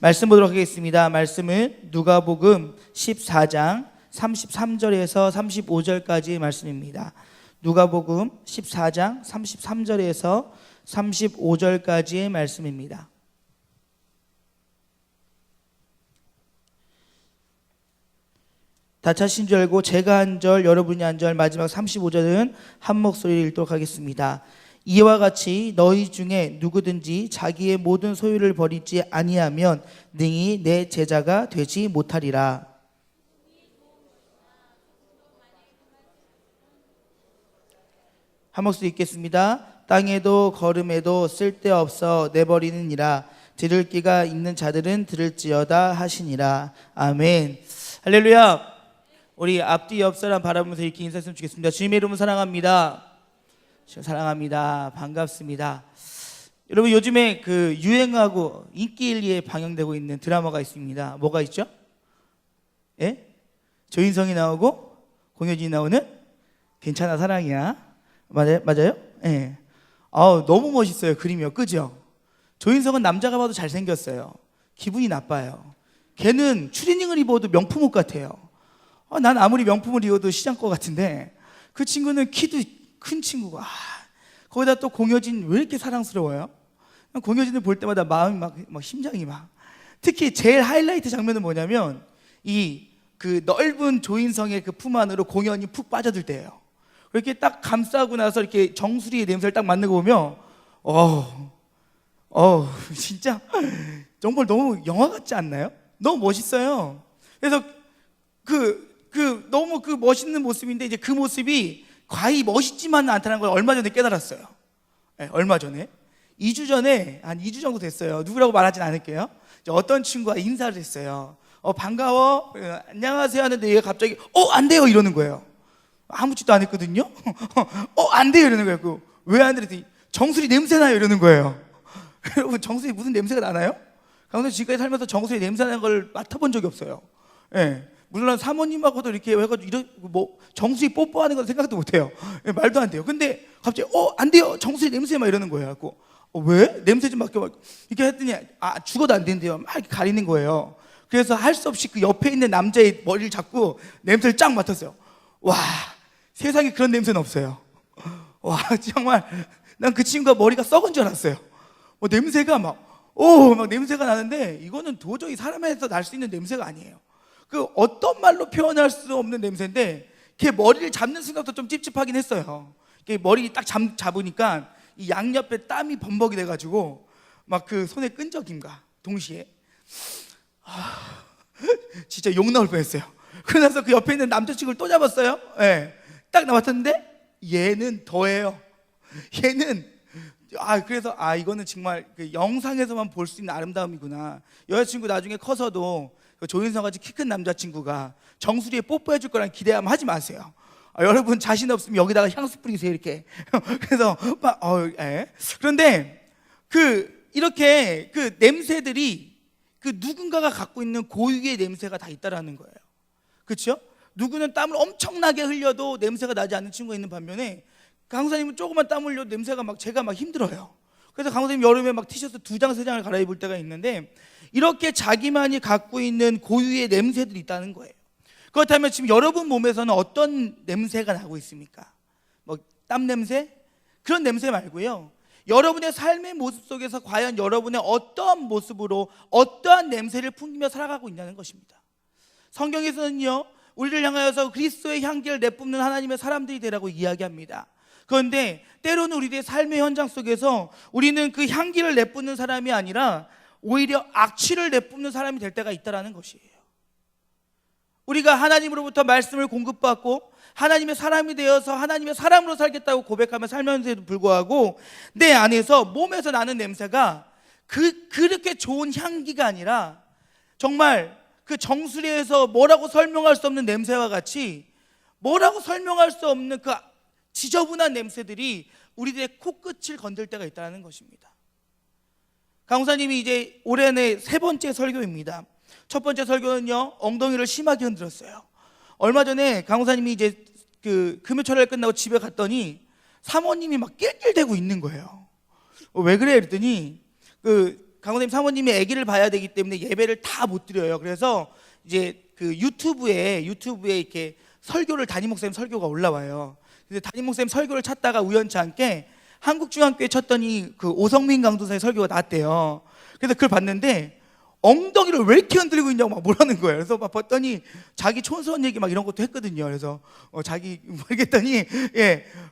말씀 보도록 하겠습니다. 말씀은 누가복음 14장 33절에서 35절까지의 말씀입니다. 누가복음 14장 33절에서 35절까지의 말씀입니다. 다 찾으신 줄 알고 제가 한 절, 여러분이 한 절, 마지막 35절은 한 목소리를 읽도록 하겠습니다. 이와 같이 너희 중에 누구든지 자기의 모든 소유를 버리지 아니하면 능히 내 제자가 되지 못하리라. 한 목소리 읽겠습니다. 땅에도 걸음에도 쓸데없어 내버리느니라. 들을 귀가 있는 자들은 들을지어다 하시니라. 아멘. 할렐루야. 우리 앞뒤 옆 사람 바라보면서 이렇게 인사했으면 좋겠습니다. 주님의 이름은 사랑합니다. 사랑합니다. 반갑습니다. 여러분, 요즘에 그 유행하고 인기 1위에 방영되고 있는 드라마가 있습니다. 뭐가 있죠? 예? 조인성이 나오고 공효진이 나오는 괜찮아 사랑이야. 맞아요? 예. 너무 멋있어요. 그림이요. 그죠? 조인성은 남자가 봐도 잘생겼어요. 기분이 나빠요. 걔는 추리닝을 입어도 명품 옷 같아요. 난 아무리 명품을 입어도 시장 거 같은데, 그 친구는 키도 큰 친구가, 거기다 또 공효진 왜 이렇게 사랑스러워요? 공효진을 볼 때마다 마음이 막 심장이 막. 특히 제일 하이라이트 장면은 뭐냐면 그 넓은 조인성의 그 품 안으로 공연이 푹 빠져들 때예요. 이렇게 딱 감싸고 나서 이렇게 정수리의 냄새를 딱 맡는 거 보면 진짜 정말 너무 영화 같지 않나요? 너무 멋있어요. 그래서 너무 그 멋있는 모습인데, 이제 그 모습이 과히 멋있지만은 않다는 걸 얼마 전에 깨달았어요. 네, 얼마 전에 2주 전에, 한 2주 정도 됐어요. 누구라고 말하진 않을게요. 어떤 친구가 인사를 했어요. 반가워, 안녕하세요 하는데 얘가 갑자기 안 돼요 이러는 거예요. 아무 짓도 안 했거든요. 안 돼요 이러는 거예요. 왜 안 되랬더니 정수리 냄새 나요 이러는 거예요. 여러분, 정수리 무슨 냄새가 나나요? 강원도 지금까지 살면서 정수리 냄새 나는 걸 맡아본 적이 없어요. 예. 물론 사모님하고도 이렇게 해가지고 정수리 뽀뽀하는 건 생각도 못해요. 예, 말도 안 돼요. 근데 갑자기 안 돼요 정수리 냄새 막 이러는 거예요. 왜? 냄새 좀 맡겨. 이렇게 했더니 죽어도 안 된대요. 막 이렇게 가리는 거예요. 그래서 할 수 없이 그 옆에 있는 남자의 머리를 잡고 냄새를 쫙 맡았어요. 와, 세상에 그런 냄새는 없어요. 와, 정말 난 그 친구가 머리가 썩은 줄 알았어요. 냄새가 막 냄새가 나는데, 이거는 도저히 사람에서 날 수 있는 냄새가 아니에요. 그 어떤 말로 표현할 수 없는 냄새인데, 걔 머리를 잡는 순간부터 좀 찝찝하긴 했어요. 걔 머리 딱 잡으니까 이 양옆에 땀이 범벅이 돼가지고 막 그 손에 끈적임과 동시에 진짜 욕 나올 뻔했어요. 그러면서 그 옆에 있는 남자친구를 또 잡았어요. 네. 딱 나왔는데 얘는 더해요. 얘는 그래서 이거는 정말 그 영상에서만 볼 수 있는 아름다움이구나. 여자친구 나중에 커서도 그 조인성같이 키 큰 남자친구가 정수리에 뽀뽀해 줄 거란 기대하면 하지 마세요. 여러분 자신 없으면 여기다가 향수 뿌리세요 이렇게. 그래서 그런데 이렇게 그 냄새들이 그 누군가가 갖고 있는 고유의 냄새가 다 있다라는 거예요. 그렇죠? 누구는 땀을 엄청나게 흘려도 냄새가 나지 않는 친구가 있는 반면에, 강사님은 조금만 땀 흘려도 냄새가 제가 힘들어요. 그래서 강사님 여름에 티셔츠 2장 3장을 갈아입을 때가 있는데, 이렇게 자기만이 갖고 있는 고유의 냄새들이 있다는 거예요. 그렇다면 지금 여러분 몸에서는 어떤 냄새가 나고 있습니까? 땀 냄새? 그런 냄새 말고요, 여러분의 삶의 모습 속에서 과연 여러분의 어떠한 모습으로 어떠한 냄새를 풍기며 살아가고 있냐는 것입니다. 성경에서는요, 우리를 향하여서 그리스도의 향기를 내뿜는 하나님의 사람들이 되라고 이야기합니다. 그런데 때로는 우리의 삶의 현장 속에서 우리는 그 향기를 내뿜는 사람이 아니라 오히려 악취를 내뿜는 사람이 될 때가 있다는 것이에요. 우리가 하나님으로부터 말씀을 공급받고 하나님의 사람이 되어서 하나님의 사람으로 살겠다고 고백하며 살면서도 불구하고 내 안에서, 몸에서 나는 냄새가 그렇게 좋은 향기가 아니라 정말 그 정수리에서 뭐라고 설명할 수 없는 냄새와 같이, 뭐라고 설명할 수 없는 그 지저분한 냄새들이 우리들의 코끝을 건들 때가 있다는 것입니다. 강사님이 이제 올해는 3번째 설교입니다. 첫 번째 설교는요, 엉덩이를 심하게 흔들었어요. 얼마 전에 강사님이 이제 그 금요철을 끝나고 집에 갔더니 사모님이 막 낄낄대고 있는 거예요. 왜 그래? 그랬더니 강호님 사모님이 아기를 봐야 되기 때문에 예배를 다 못 드려요. 그래서 이제 그 유튜브에 이렇게 설교를 담임 목사님 설교가 올라와요. 그래서 담임 목사님 설교를 찾다가 우연치 않게 한국중앙교회 쳤더니 그 오성민 강도사의 설교가 나왔대요. 그래서 그걸 봤는데 엉덩이를 왜 이렇게 흔들고 있냐고 막 뭐라는 거예요. 그래서 막 봤더니 자기 촌스러운 얘기 막 이런 것도 했거든요. 그래서 자기 모르겠더니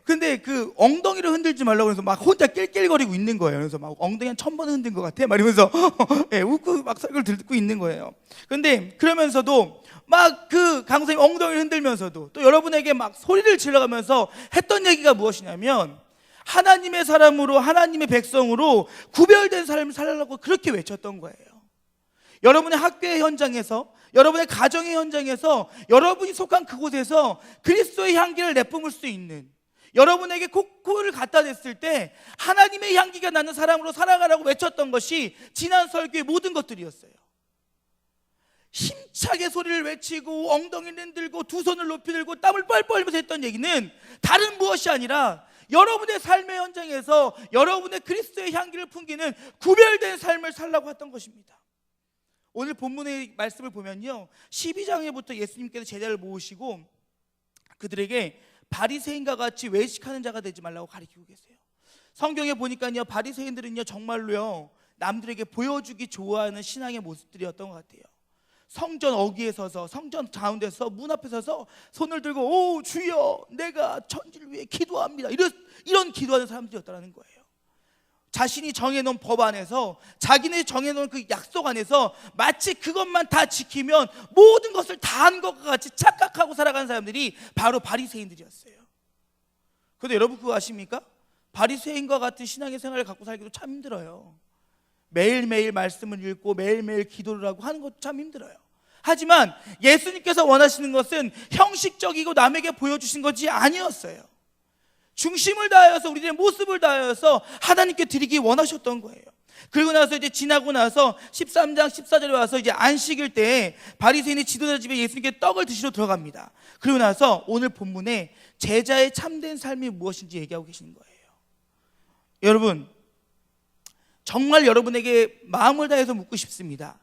근데 그 엉덩이를 흔들지 말라고 해서 막 혼자 낄낄거리고 있는 거예요. 그래서 막 엉덩이 한 1000번 흔든 것 같아 막 이러면서 웃고 막 설교를 듣고 있는 거예요. 근데 그러면서도 막 그 강사님 엉덩이를 흔들면서도 또 여러분에게 막 소리를 질러가면서 했던 얘기가 무엇이냐면 하나님의 사람으로 하나님의 백성으로 구별된 삶을 살려고 그렇게 외쳤던 거예요. 여러분의 학교의 현장에서, 여러분의 가정의 현장에서, 여러분이 속한 그곳에서 그리스도의 향기를 내뿜을 수 있는, 여러분에게 코를 갖다 댔을 때 하나님의 향기가 나는 사람으로 살아가라고 외쳤던 것이 지난 설교의 모든 것들이었어요. 힘차게 소리를 외치고 엉덩이를 흔들고 두 손을 높이 들고 땀을 뻘뻘 흘리면서 했던 얘기는 다른 무엇이 아니라 여러분의 삶의 현장에서 여러분의 그리스도의 향기를 풍기는 구별된 삶을 살라고 했던 것입니다. 오늘 본문의 말씀을 보면요, 12장에부터 예수님께서 제자를 모으시고 그들에게 바리새인과 같이 외식하는 자가 되지 말라고 가르치고 계세요. 성경에 보니까요, 바리새인들은요 정말로요 남들에게 보여주기 좋아하는 신앙의 모습들이었던 것 같아요. 성전 어귀에 서서, 성전 가운데서 문 앞에 서서 손을 들고 오 주여 내가 천지를 위해 기도합니다, 이런 기도하는 사람들이었다는 거예요. 자신이 정해놓은 법 안에서, 자기네 정해놓은 그 약속 안에서 마치 그것만 다 지키면 모든 것을 다 한 것과 같이 착각하고 살아가는 사람들이 바로 바리새인들이었어요. 그런데 여러분 그거 아십니까? 바리새인과 같은 신앙의 생활을 갖고 살기도 참 힘들어요. 매일매일 말씀을 읽고 매일매일 기도를 하고 하는 것도 참 힘들어요. 하지만 예수님께서 원하시는 것은 형식적이고 남에게 보여주신 것이 아니었어요. 중심을 다하여서, 우리들의 모습을 다하여서 하나님께 드리기 원하셨던 거예요. 그리고 나서 이제 지나고 나서 13장 14절에 와서 이제 안식일 때 바리새인의 지도자 집에 예수님께 떡을 드시러 들어갑니다. 그리고 나서 오늘 본문에 제자의 참된 삶이 무엇인지 얘기하고 계시는 거예요. 여러분, 정말 여러분에게 마음을 다해서 묻고 싶습니다.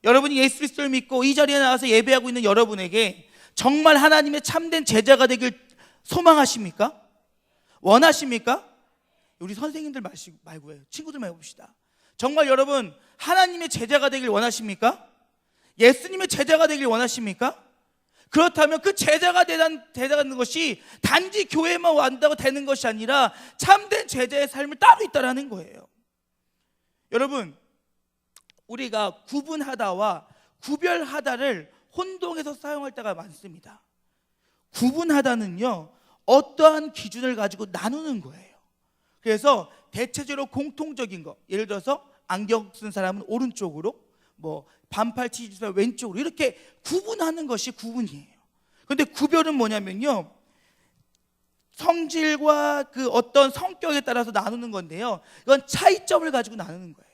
여러분이 예수 그리스도를 믿고 이 자리에 나와서 예배하고 있는 여러분에게 정말 하나님의 참된 제자가 되길 소망하십니까? 원하십니까? 우리 선생님들 말고요, 친구들만 해봅시다. 정말 여러분 하나님의 제자가 되길 원하십니까? 예수님의 제자가 되길 원하십니까? 그렇다면 그 제자가 되는 것이 단지 교회만 왔다고 되는 것이 아니라 참된 제자의 삶을 따로 있다는 거예요. 여러분, 우리가 구분하다와 구별하다를 혼동해서 사용할 때가 많습니다. 구분하다는요 어떠한 기준을 가지고 나누는 거예요. 그래서 대체적으로 공통적인 거, 예를 들어서 안경 쓴 사람은 오른쪽으로, 뭐 반팔 티셔츠 사람 왼쪽으로, 이렇게 구분하는 것이 구분이에요. 그런데 구별은 뭐냐면요, 성질과 그 어떤 성격에 따라서 나누는 건데요, 이건 차이점을 가지고 나누는 거예요.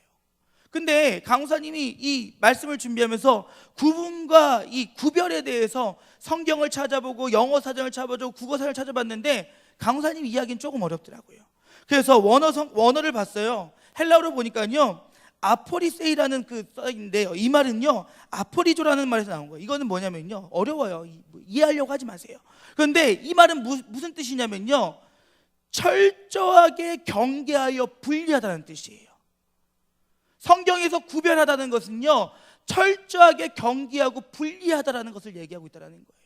근데 강사님이 이 말씀을 준비하면서 구분과 이 구별에 대해서 성경을 찾아보고 영어 사전을 찾아보고 국어 사전을 찾아봤는데 강사님 이야기는 조금 어렵더라고요. 그래서 원어를 봤어요. 헬라어로 보니까요, 아포리세이라는 그 써있는데요, 이 말은요 아포리조라는 말에서 나온 거예요. 이거는 뭐냐면요, 어려워요, 이해하려고 하지 마세요. 그런데 이 말은 무슨 뜻이냐면요, 철저하게 경계하여 분리하다는 뜻이에요. 성경에서 구별하다는 것은요 철저하게 경계하고 분리하다라는 것을 얘기하고 있다는 거예요.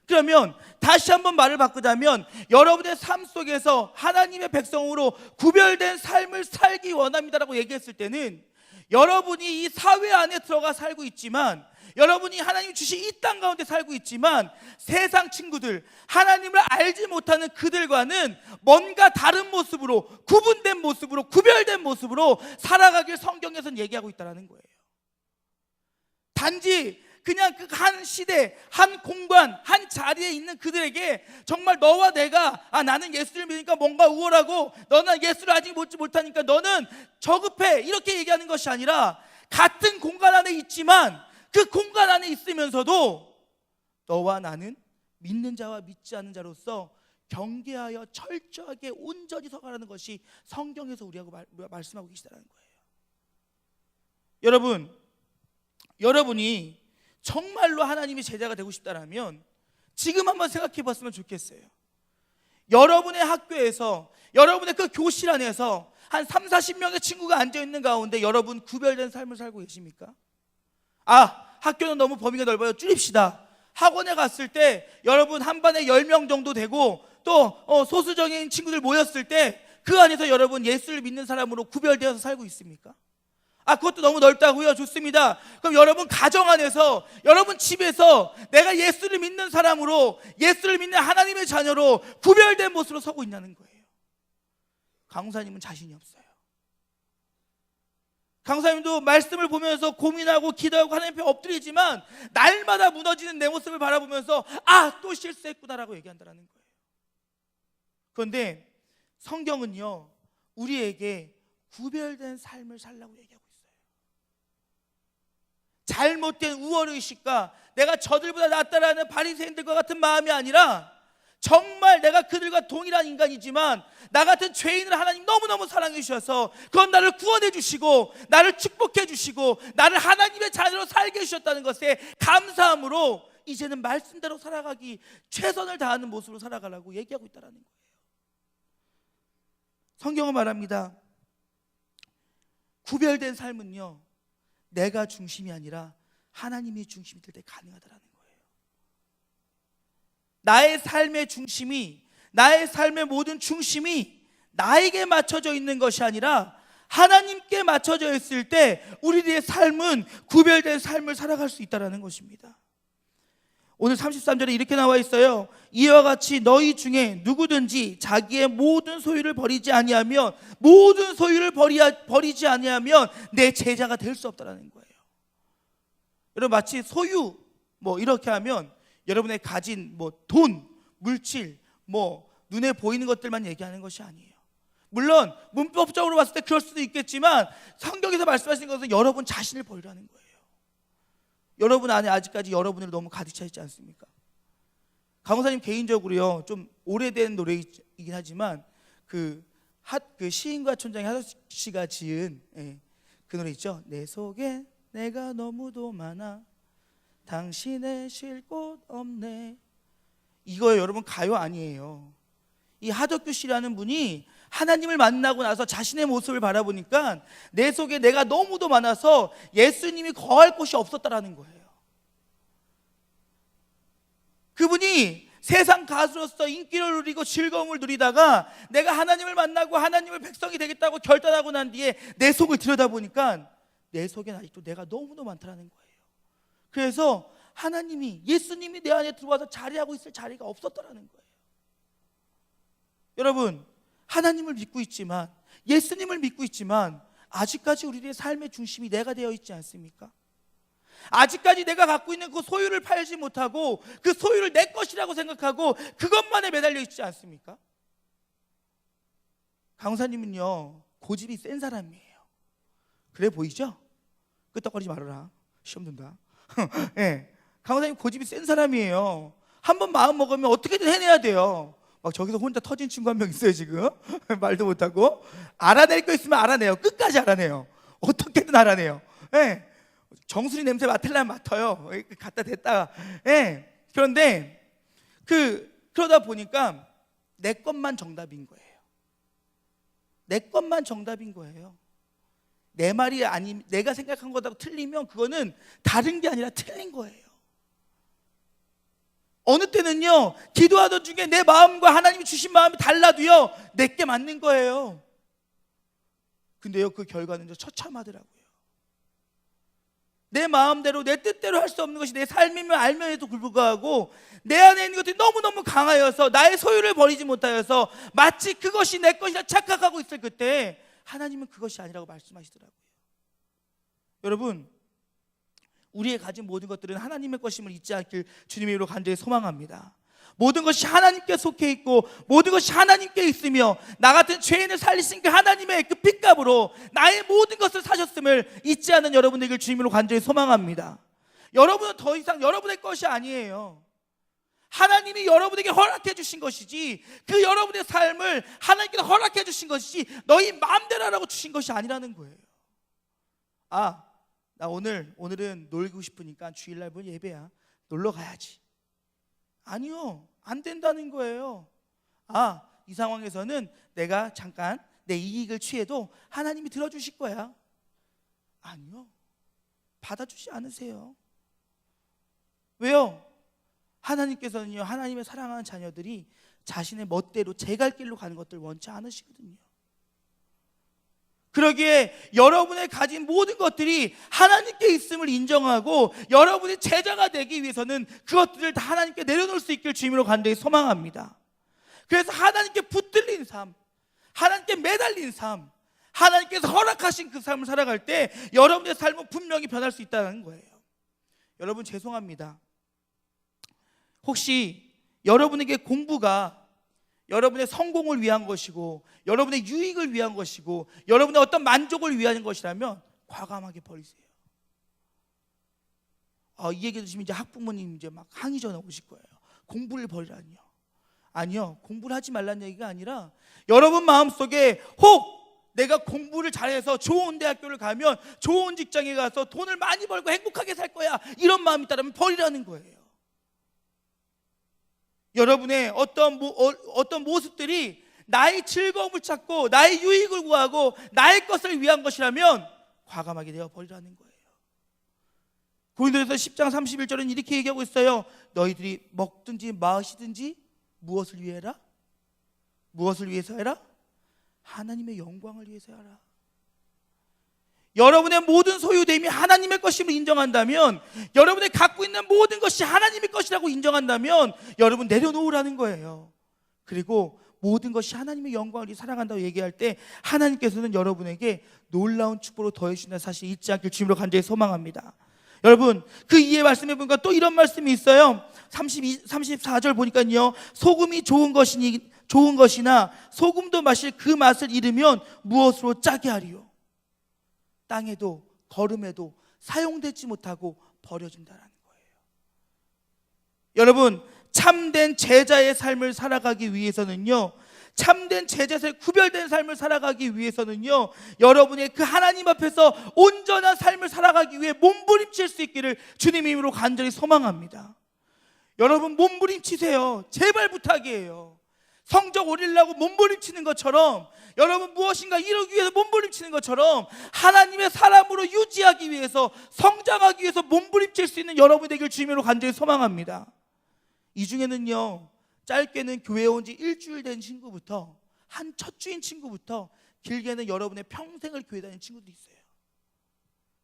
그러면 다시 한번 말을 바꾸자면, 여러분의 삶 속에서 하나님의 백성으로 구별된 삶을 살기 원합니다라고 얘기했을 때는, 여러분이 이 사회 안에 들어가 살고 있지만, 여러분이 하나님 주신 이 땅 가운데 살고 있지만, 세상 친구들, 하나님을 알지 못하는 그들과는 뭔가 다른 모습으로, 구분된 모습으로, 구별된 모습으로 살아가길 성경에서는 얘기하고 있다는 거예요. 단지 그냥 그 한 시대, 한 공간, 한 자리에 있는 그들에게 정말 너와 내가, 나는 예수를 믿으니까 뭔가 우월하고 너는 예수를 아직 믿지 못하니까 너는 저급해, 이렇게 얘기하는 것이 아니라, 같은 공간 안에 있지만 그 공간 안에 있으면서도 너와 나는 믿는 자와 믿지 않는 자로서 경계하여 철저하게 온전히 서가라는 것이 성경에서 우리하고 말씀하고 계시다는 거예요. 여러분이 정말로 하나님의 제자가 되고 싶다라면 지금 한번 생각해 봤으면 좋겠어요. 여러분의 학교에서, 여러분의 그 교실 안에서 한 30-40명의 친구가 앉아있는 가운데 여러분 구별된 삶을 살고 계십니까? 학교는 너무 범위가 넓어요. 줄입시다. 학원에 갔을 때 여러분 한 반에 10명 정도 되고 또 소수적인 친구들 모였을 때 그 안에서 여러분 예수를 믿는 사람으로 구별되어서 살고 있습니까? 그것도 너무 넓다고요? 좋습니다. 그럼 여러분 가정 안에서, 여러분 집에서 내가 예수를 믿는 사람으로, 예수를 믿는 하나님의 자녀로 구별된 모습으로 서고 있냐는 거예요. 강사님은 자신이 없어요. 강사님도 말씀을 보면서 고민하고 기도하고 하나님 앞에 엎드리지만 날마다 무너지는 내 모습을 바라보면서 또 실수했구나라고 얘기한다는 거예요. 그런데 성경은요, 우리에게 구별된 삶을 살라고 얘기하고 있어요. 잘못된 우월의식과 내가 저들보다 낫다라는 바리새인들과 같은 마음이 아니라 정말 내가 그들과 동일한 인간이지만 나 같은 죄인을 하나님 너무너무 사랑해 주셔서 그건 나를 구원해 주시고 나를 축복해 주시고 나를 하나님의 자녀로 살게 해주셨다는 것에 감사함으로 이제는 말씀대로 살아가기, 최선을 다하는 모습으로 살아가라고 얘기하고 있다는 거예요. 성경은 말합니다. 구별된 삶은요, 내가 중심이 아니라 하나님이 중심이 될 때 가능하다는 거예요. 나의 삶의 중심이, 나의 삶의 모든 중심이 나에게 맞춰져 있는 것이 아니라 하나님께 맞춰져 있을 때 우리들의 삶은 구별된 삶을 살아갈 수 있다는 것입니다. 오늘 33절에 이렇게 나와 있어요. 이와 같이 너희 중에 누구든지 자기의 모든 소유를 버리지 아니하면, 모든 소유를 버리지 아니하면 내 제자가 될 수 없다는 거예요. 여러분, 마치 소유 이렇게 하면 여러분의 가진 돈, 물질, 눈에 보이는 것들만 얘기하는 것이 아니에요. 물론 문법적으로 봤을 때 그럴 수도 있겠지만 성경에서 말씀하시는 것은 여러분 자신을 버리라는 거예요. 여러분 안에 아직까지 여러분으로 너무 가득 차 있지 않습니까? 강호사님 개인적으로요, 좀 오래된 노래이긴 하지만 그 시인과 촌장의 하덕 씨가 지은 그 노래 있죠. 내 속에 내가 너무도 많아 당신의 쉴 곳 없네. 이거예요. 여러분 가요 아니에요. 이 하덕규 씨라는 분이 하나님을 만나고 나서 자신의 모습을 바라보니까 내 속에 내가 너무도 많아서 예수님이 거할 곳이 없었다라는 거예요. 그분이 세상 가수로서 인기를 누리고 즐거움을 누리다가 내가 하나님을 만나고 하나님의 백성이 되겠다고 결단하고 난 뒤에 내 속을 들여다보니까 내 속엔 아직도 내가 너무도 많다라는 거예요. 그래서 하나님이, 예수님이 내 안에 들어와서 자리하고 있을 자리가 없었다라는 거예요. 여러분, 하나님을 믿고 있지만, 예수님을 믿고 있지만 아직까지 우리의 삶의 중심이 내가 되어 있지 않습니까? 아직까지 내가 갖고 있는 그 소유를 팔지 못하고 그 소유를 내 것이라고 생각하고 그것만에 매달려 있지 않습니까? 강사님은요, 고집이 센 사람이에요. 그래 보이죠? 끄떡거리지 말아라, 시험 든다. 네, 강사님 고집이 센 사람이에요. 한번 마음 먹으면 어떻게든 해내야 돼요. 막 저기서 혼자 터진 친구 한 명 있어요 지금. 말도 못하고. 알아낼 거 있으면 알아내요. 끝까지 알아내요. 어떻게든 알아내요. 네. 정수리 냄새 맡으려면 맡아요. 갖다 댔다가. 네. 그런데 그러다 보니까 내 것만 정답인 거예요. 내 것만 정답인 거예요. 내 말이 아니, 내가 생각한 거하고 틀리면 그거는 다른 게 아니라 틀린 거예요. 어느 때는요, 기도하던 중에 내 마음과 하나님이 주신 마음이 달라도요, 내게 맞는 거예요. 근데요, 그 결과는 처참하더라고요. 내 마음대로, 내 뜻대로 할 수 없는 것이 내 삶임을 알면에도 불구하고 내 안에 있는 것들이 너무너무 강하여서 나의 소유를 버리지 못하여서 마치 그것이 내 것이라 착각하고 있을 그때 하나님은 그것이 아니라고 말씀하시더라고요. 여러분, 우리의 가진 모든 것들은 하나님의 것임을 잊지 않길 주님의 이름으로 간절히 소망합니다. 모든 것이 하나님께 속해 있고 모든 것이 하나님께 있으며 나 같은 죄인을 살리신 그 하나님의 그 핏값으로 나의 모든 것을 사셨음을 잊지 않는 여러분 되길 주님으로 간절히 소망합니다. 여러분은 더 이상 여러분의 것이 아니에요. 하나님이 여러분에게 허락해 주신 것이지, 그 여러분의 삶을 하나님께서 허락해 주신 것이지 너희 마음대로 하라고 주신 것이 아니라는 거예요. 나 오늘은 놀고 싶으니까 주일날 본 예배야, 놀러 가야지. 아니요, 안 된다는 거예요. 이 상황에서는 내가 잠깐 내 이익을 취해도 하나님이 들어주실 거야. 아니요, 받아주지 않으세요. 왜요? 하나님께서는요, 하나님의 사랑하는 자녀들이 자신의 멋대로 제 갈 길로 가는 것들 원치 않으시거든요. 그러기에 여러분의 가진 모든 것들이 하나님께 있음을 인정하고 여러분의 제자가 되기 위해서는 그것들을 다 하나님께 내려놓을 수 있길 주님으로 간절히 소망합니다. 그래서 하나님께 붙들린 삶, 하나님께 매달린 삶, 하나님께서 허락하신 그 삶을 살아갈 때 여러분의 삶은 분명히 변할 수 있다는 거예요. 여러분, 죄송합니다. 혹시 여러분에게 공부가 여러분의 성공을 위한 것이고 여러분의 유익을 위한 것이고 여러분의 어떤 만족을 위한 것이라면 과감하게 버리세요. 이 얘기 들으시면 이제 학부모님 이제 막 항의 전화 오실 거예요. 공부를 버리라니요. 아니요, 공부를 하지 말라는 얘기가 아니라 여러분 마음속에 혹 내가 공부를 잘해서 좋은 대학교를 가면 좋은 직장에 가서 돈을 많이 벌고 행복하게 살 거야, 이런 마음이 있다면 버리라는 거예요. 여러분의 어떤 모습들이 나의 즐거움을 찾고 나의 유익을 구하고 나의 것을 위한 것이라면 과감하게 내어 버리라는 거예요. 고린도전서 10장 31절은 이렇게 얘기하고 있어요. 너희들이 먹든지 마시든지 무엇을 위해 해라? 무엇을 위해서 해라? 하나님의 영광을 위해서 하라. 여러분의 모든 소유됨이 하나님의 것임을 인정한다면, 여러분이 갖고 있는 모든 것이 하나님의 것이라고 인정한다면 여러분 내려놓으라는 거예요. 그리고 모든 것이 하나님의 영광을 위해 살아간다고 얘기할 때 하나님께서는 여러분에게 놀라운 축복으로 더해 주신다는 사실 잊지 않길 주님으로 간절히 소망합니다. 여러분, 그 이해 말씀해 보니까 또 이런 말씀이 있어요. 34절 보니까요, 소금이 좋은 것이나 소금도 마실 그 맛을 잃으면 무엇으로 짜게 하리요? 땅에도 걸음에도 사용되지 못하고 버려진다는 거예요. 여러분, 참된 제자의 삶을 살아가기 위해서는요, 참된 제자에서 구별된 삶을 살아가기 위해서는요, 여러분의 그 하나님 앞에서 온전한 삶을 살아가기 위해 몸부림칠 수 있기를 주님의 이름으로 간절히 소망합니다. 여러분, 몸부림치세요. 제발 부탁이에요. 성적 오리려고 몸부림치는 것처럼, 여러분 무엇인가 이루기 위해서 몸부림치는 것처럼 하나님의 사람으로 유지하기 위해서, 성장하기 위해서 몸부림칠 수 있는 여러분이 되길 주님으로 간절히 소망합니다. 이 중에는요, 짧게는 교회에 온 지 일주일 된 친구부터, 한 첫 주인 친구부터 길게는 여러분의 평생을 교회 다니는 친구도 있어요.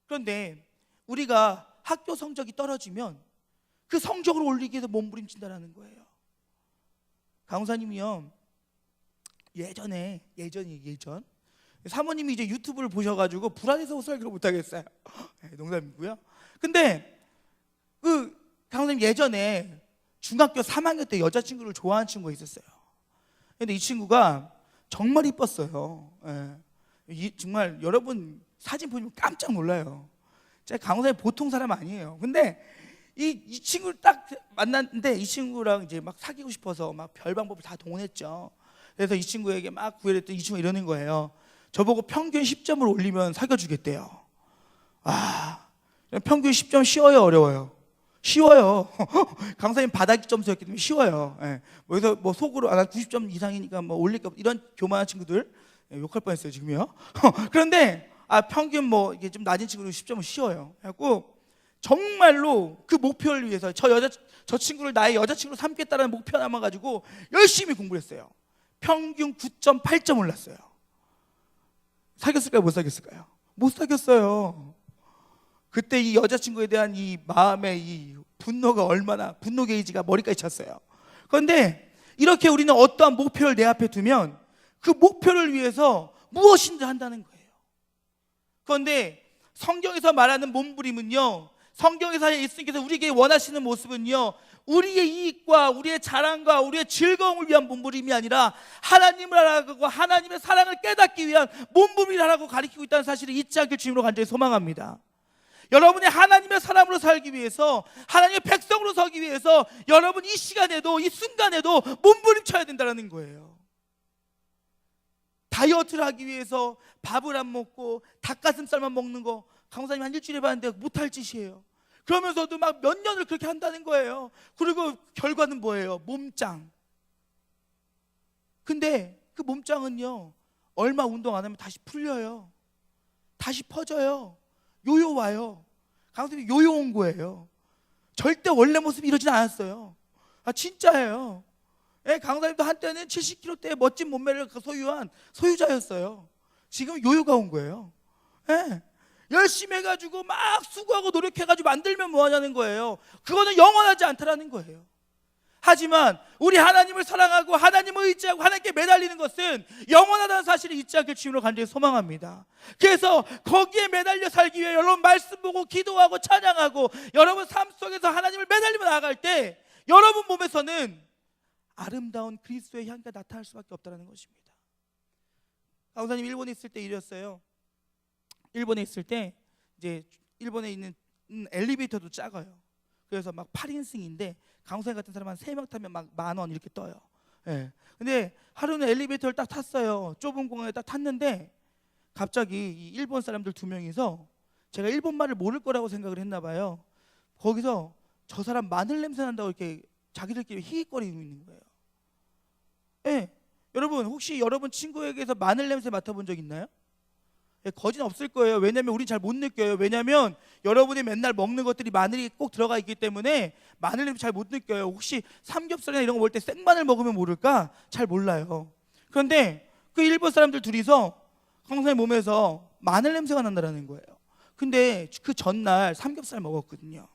그런데 우리가 학교 성적이 떨어지면 그 성적을 올리기 위해서 몸부림친다는 거예요. 강사님이요, 예전 사모님이 이제 유튜브를 보셔가지고 불안해서 설교를 못하겠어요. 농담이고요. 근데 그 강사님 예전에 중학교 3학년 때 여자친구를 좋아하는 친구가 있었어요. 근데 이 친구가 정말 이뻤어요. 정말 여러분 사진 보시면 깜짝 놀라요. 제가 강사님 보통 사람 아니에요. 근데 이 친구를 딱 만났는데 이 친구랑 이제 막 사귀고 싶어서 막 별 방법을 다 동원했죠. 그래서 이 친구에게 막 구애를 했더니 이 친구가 이러는 거예요. 저보고 평균 10점을 올리면 사귀어주겠대요. 평균 10점 쉬워요, 어려워요? 쉬워요. 강사님 바닥 점수였기 때문에 쉬워요. 그래서 뭐 속으로 난 90점 이상이니까 뭐 올릴 거, 이런 교만한 친구들 욕할 뻔했어요 지금요. 그런데 평균 뭐 이게 좀 낮은 친구는 10점은 쉬워요. 그래갖고 정말로 그 목표를 위해서 저 친구를 나의 여자친구로 삼겠다는 목표 남아가지고 열심히 공부를 했어요. 평균 9.8점 올랐어요. 사귀었을까요? 못 사귀었을까요? 못 사귀었어요. 그때 이 여자친구에 대한 이 마음의 이 분노가 분노 게이지가 머리까지 찼어요. 그런데 이렇게 우리는 어떠한 목표를 내 앞에 두면 그 목표를 위해서 무엇인지 한다는 거예요. 그런데 성경에서 말하는 몸부림은요, 성경에서 예수님께서 우리에게 원하시는 모습은요, 우리의 이익과 우리의 자랑과 우리의 즐거움을 위한 몸부림이 아니라 하나님을 알아가고 하나님의 사랑을 깨닫기 위한 몸부림이라고 가리키고 있다는 사실을 잊지 않길 주님으로 간절히 소망합니다. 여러분이 하나님의 사람으로 살기 위해서, 하나님의 백성으로 서기 위해서 여러분 이 시간에도, 이 순간에도 몸부림쳐야 된다는 거예요. 다이어트를 하기 위해서 밥을 안 먹고 닭가슴살만 먹는 거 강사님 한 일주일 해봤는데 못할 짓이에요. 그러면서도 막 몇 년을 그렇게 한다는 거예요. 그리고 결과는 뭐예요? 몸짱. 근데 그 몸짱은요, 얼마 운동 안 하면 다시 풀려요. 다시 퍼져요. 요요 와요. 강사님이 요요 온 거예요. 절대 원래 모습이 이러진 않았어요. 진짜예요. 강사님도 한때는 70kg대의 멋진 몸매를 소유한 소유자였어요. 지금 요요가 온 거예요. 열심히 해가지고 막 수고하고 노력해가지고 만들면 뭐하냐는 거예요. 그거는 영원하지 않다라는 거예요. 하지만 우리 하나님을 사랑하고 하나님을 의지하고 하나님께 매달리는 것은 영원하다는 사실을 잊지 않길 주님으로 간절히 소망합니다. 그래서 거기에 매달려 살기 위해 여러분 말씀 보고 기도하고 찬양하고 여러분 삶 속에서 하나님을 매달리며 나아갈 때 여러분 몸에서는 아름다운 그리스도의 향기가 나타날 수밖에 없다는 것입니다. 강사님 일본에 있을 때 일이었어요. 일본에 있을 때 이제 일본에 있는 엘리베이터도 작아요. 그래서 막 8인승인데 강사님 같은 사람 한 3명 타면 막 10,000원 이렇게 떠요. 근데 하루는 엘리베이터를 딱 탔어요. 좁은 공간에 딱 탔는데 갑자기 이 일본 사람들 2명이서 제가 일본 말을 모를 거라고 생각을 했나 봐요. 거기서 저 사람 마늘 냄새 난다고 이렇게 자기들끼리 히익거리고 있는 거예요. 여러분 혹시 여러분 친구에게서 마늘 냄새 맡아본 적 있나요? 거진 없을 거예요. 왜냐하면 우린 잘 못 느껴요. 왜냐하면 여러분이 맨날 먹는 것들이 마늘이 꼭 들어가 있기 때문에 마늘 냄새 잘 못 느껴요. 혹시 삼겹살이나 이런 거 먹을 때 생마늘 먹으면 모를까? 잘 몰라요. 그런데 그 일본 사람들 둘이서 강사님 몸에서 마늘 냄새가 난다는 거예요. 근데 그 전날 삼겹살 먹었거든요.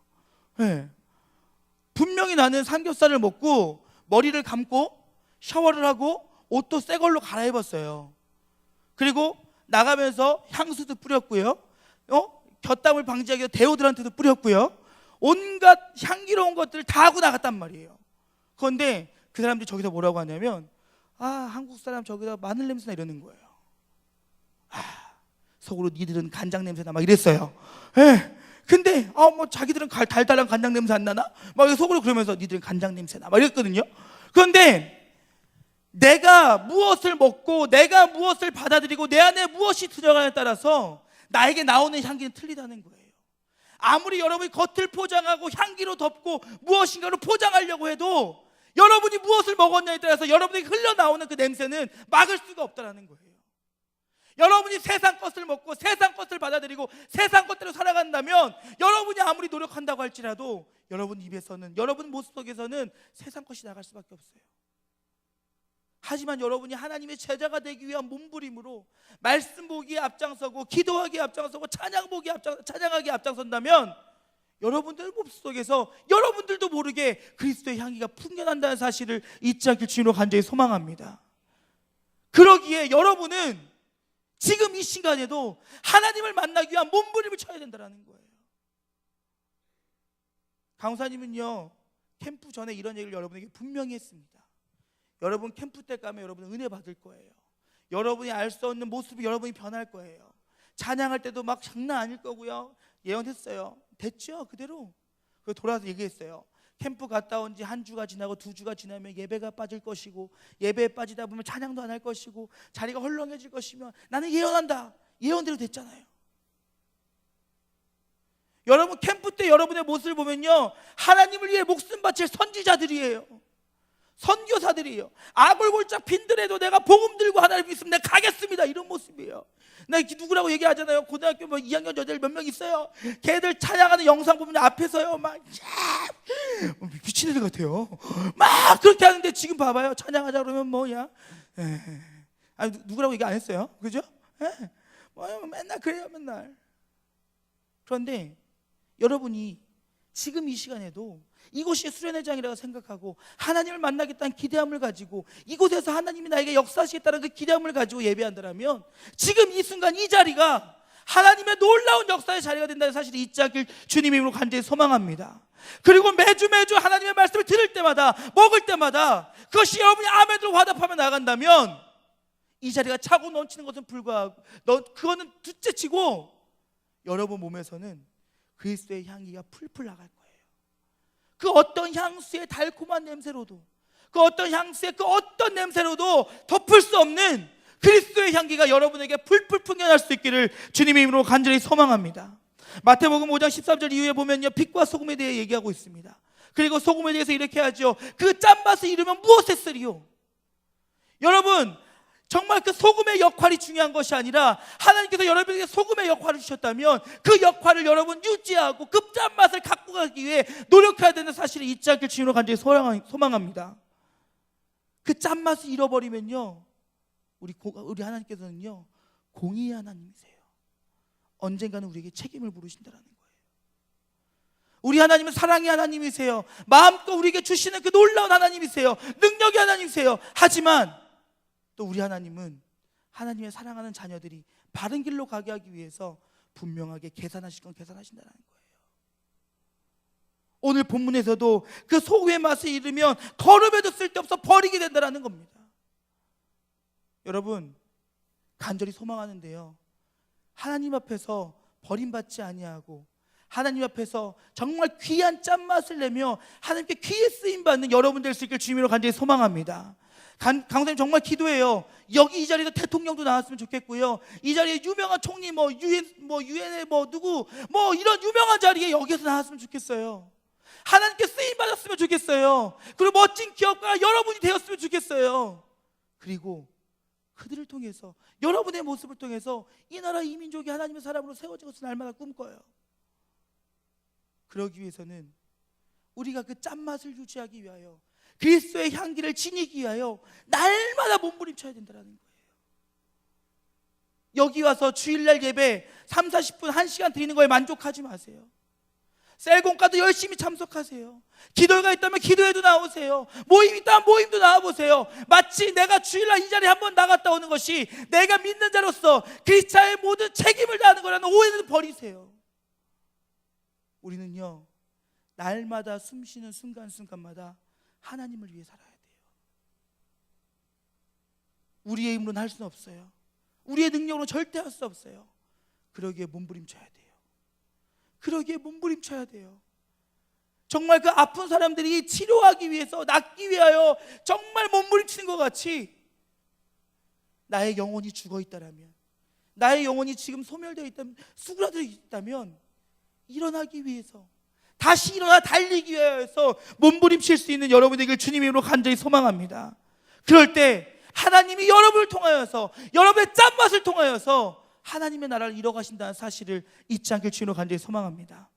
분명히 나는 삼겹살을 먹고 머리를 감고 샤워를 하고 옷도 새 걸로 갈아입었어요. 그리고 나가면서 향수도 뿌렸고요. 곁담을 방지하기 위해 데오드란트도 뿌렸고요. 온갖 향기로운 것들을 다 하고 나갔단 말이에요. 그런데 그 사람들이 저기서 뭐라고 하냐면 한국 사람 저기다 마늘 냄새나 이러는 거예요. 속으로 니들은 간장 냄새나 막 이랬어요. 근데 뭐 자기들은 달달한 간장 냄새 안 나나? 막 속으로 그러면서 니들은 간장 냄새나 막 이랬거든요. 그런데 내가 무엇을 먹고 내가 무엇을 받아들이고 내 안에 무엇이 들어가냐에 따라서 나에게 나오는 향기는 틀리다는 거예요. 아무리 여러분이 겉을 포장하고 향기로 덮고 무엇인가로 포장하려고 해도 여러분이 무엇을 먹었냐에 따라서 여러분에게 흘러나오는 그 냄새는 막을 수가 없다는 거예요. 여러분이 세상 것을 먹고 세상 것을 받아들이고 세상 것대로 살아간다면 여러분이 아무리 노력한다고 할지라도 여러분 입에서는 여러분 모습 속에서는 세상 것이 나갈 수밖에 없어요. 하지만 여러분이 하나님의 제자가 되기 위한 몸부림으로 말씀 보기에 앞장서고 기도하기에 앞장서고 찬양하기에 앞장선다면 여러분들 모습 속에서 여러분들도 모르게 그리스도의 향기가 풍겨난다는 사실을 잊지 않길 주님으로 간절히 소망합니다. 그러기에 여러분은 지금 이 시간에도 하나님을 만나기 위한 몸부림을 쳐야 된다는 거예요. 강사님은요 캠프 전에 이런 얘기를 여러분에게 분명히 했습니다. 여러분 캠프 때 가면 여러분은 은혜 받을 거예요. 여러분이 알 수 없는 모습이 여러분이 변할 거예요. 찬양할 때도 막 장난 아닐 거고요. 예언했어요. 됐죠? 그대로. 그래서 돌아와서 얘기했어요. 캠프 갔다 온 지 한 주가 지나고 2주가 지나면 예배가 빠질 것이고 예배에 빠지다 보면 찬양도 안 할 것이고 자리가 헐렁해질 것이면 나는 예언한다. 예언대로 됐잖아요. 여러분 캠프 때 여러분의 모습을 보면요 하나님을 위해 목숨 바칠 선지자들이에요. 선교사들이에요. 아골골짝 빈들에도 내가 복음 들고 하나님 있으면 내가 가겠습니다. 이런 모습이에요. 나 누구라고 얘기하잖아요. 고등학교 2학년 여자들 몇 명 있어요. 걔들 찬양하는 영상 보면 앞에서요 막 미친 애들 같아요. 막 그렇게 하는데 지금 봐봐요. 찬양하자 그러면 뭐야? 누구라고 얘기 안 했어요. 그죠? 맨날 그래요. 맨날. 그런데 여러분이 지금 이 시간에도 이곳이 수련의 장이라고 생각하고 하나님을 만나겠다는 기대함을 가지고 이곳에서 하나님이 나에게 역사하시겠다는 그 기대함을 가지고 예배한다면 지금 이 순간 이 자리가 하나님의 놀라운 역사의 자리가 된다는 사실을 잊지 않길 주님의 이름으로 간절히 소망합니다. 그리고 매주 하나님의 말씀을 들을 때마다 먹을 때마다 그것이 여러분이 아멘으로 화답하며 나간다면 이 자리가 차고 넘치는 것은 불과하고 그거는 둘째치고 여러분 몸에서는 그리스도의 향기가 풀풀 나갈 거예요. 그 어떤 향수의 달콤한 냄새로도 그 어떤 향수의 그 어떤 냄새로도 덮을 수 없는 그리스도의 향기가 여러분에게 풀풀 풍겨날 수 있기를 주님의 이름으로 간절히 소망합니다. 마태복음 5장 13절 이후에 보면요, 빛과 소금에 대해 얘기하고 있습니다. 그리고 소금에 대해서 이렇게 하죠. 그 짠맛을 잃으면 무엇에 쓰리요? 여러분, 정말 그 소금의 역할이 중요한 것이 아니라 하나님께서 여러분에게 소금의 역할을 주셨다면 그 역할을 여러분 유지하고 그 짠맛을 갖고 가기 위해 노력해야 되는 사실을 잊지 않길 주님으로 간절히 소망합니다. 그 짠맛을 잃어버리면요, 우리 하나님께서는요, 공의의 하나님이세요. 언젠가는 우리에게 책임을 물으신다는 거예요. 우리 하나님은 사랑의 하나님이세요. 마음껏 우리에게 주시는 그 놀라운 하나님이세요. 능력의 하나님이세요. 하지만 또 우리 하나님은 하나님의 사랑하는 자녀들이 바른 길로 가게 하기 위해서 분명하게 계산하실 건 계산하신다는 거예요. 오늘 본문에서도 그 소금의 맛을 잃으면 거름에도 쓸데없어 버리게 된다는 겁니다. 여러분, 간절히 소망하는데요, 하나님 앞에서 버림받지 아니하고 하나님 앞에서 정말 귀한 짠맛을 내며 하나님께 귀에 쓰임받는 여러분 될 수 있길 주님으로 간절히 소망합니다. 강사님 정말 기도해요. 여기 이 자리에서 대통령도 나왔으면 좋겠고요, 이 자리에 유명한 총리 유엔의 누구 이런 유명한 자리에 여기서 나왔으면 좋겠어요. 하나님께 쓰임받았으면 좋겠어요. 그리고 멋진 기업가 여러분이 되었으면 좋겠어요. 그리고 그들을 통해서, 여러분의 모습을 통해서 이 나라 이 민족이 하나님의 사람으로 세워진 것을 날마다 꿈꿔요. 그러기 위해서는 우리가 그 짠맛을 유지하기 위하여, 그리스도의 향기를 지니기 위하여 날마다 몸부림쳐야 된다는 거예요. 여기 와서 주일날 예배 3, 40분 1시간 드리는 거에 만족하지 마세요. 셀공과도 열심히 참석하세요. 기도회가 있다면 기도회도 나오세요. 모임 있다면 모임도 나와보세요. 마치 내가 주일날 이 자리에 한번 나갔다 오는 것이 내가 믿는 자로서 그리스도의 모든 책임을 다하는 거라는 오해는 버리세요. 우리는요, 날마다 숨쉬는 순간순간마다 하나님을 위해 살아야 돼요. 우리의 힘으로는 할 수는 없어요. 우리의 능력으로는 절대 할 수 없어요. 그러기에 몸부림쳐야 돼요. 그러기에 몸부림쳐야 돼요. 정말 그 아픈 사람들이 치료하기 위해서, 낫기 위하여 정말 몸부림치는 것 같이 나의 영혼이 죽어 있다면, 나의 영혼이 지금 소멸되어 있다면, 수그라져 있다면 일어나기 위해서, 다시 일어나 달리기 위해서 몸부림칠 수 있는 여러분에게 주님의 이름으로 간절히 소망합니다. 그럴 때 하나님이 여러분을 통하여서, 여러분의 짠맛을 통하여서 하나님의 나라를 이뤄가신다는 사실을 잊지 않길 주님으로 간절히 소망합니다.